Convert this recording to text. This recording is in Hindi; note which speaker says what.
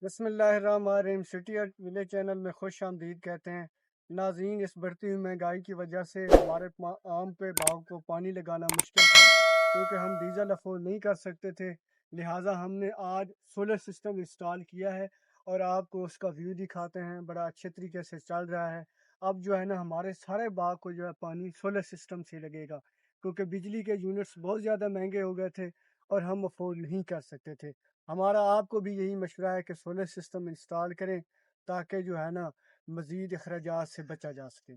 Speaker 1: बिस्मिल्लाहिर्रहमानिर्रहीम। सिटी और विलेज चैनल में खुश आमदीद कहते हैं। नाज़रीन, इस बढ़ती हुई महंगाई की वजह से हमारे आम पे भाव को पानी लगाना मुश्किल था, क्योंकि हम डीजल अफोर्ड नहीं कर सकते थे। लिहाजा हमने आज सोलर सिस्टम इंस्टॉल किया है और आपको उसका व्यू दिखाते हैं। बड़ा अच्छे तरीके से चल रहा है। अब जो है ना, हमारे सारे बाग को जो है पानी सोलर सिस्टम से लगेगा, क्योंकि बिजली के यूनिट्स बहुत ज़्यादा महंगे हो गए थे और हम अफोर्ड नहीं कर सकते थे। हमारा आपको भी यही मशवरा है कि सोलर सिस्टम इंस्टॉल करें, ताकि जो है ना, मज़ीद अखराजात से बचा जा सके।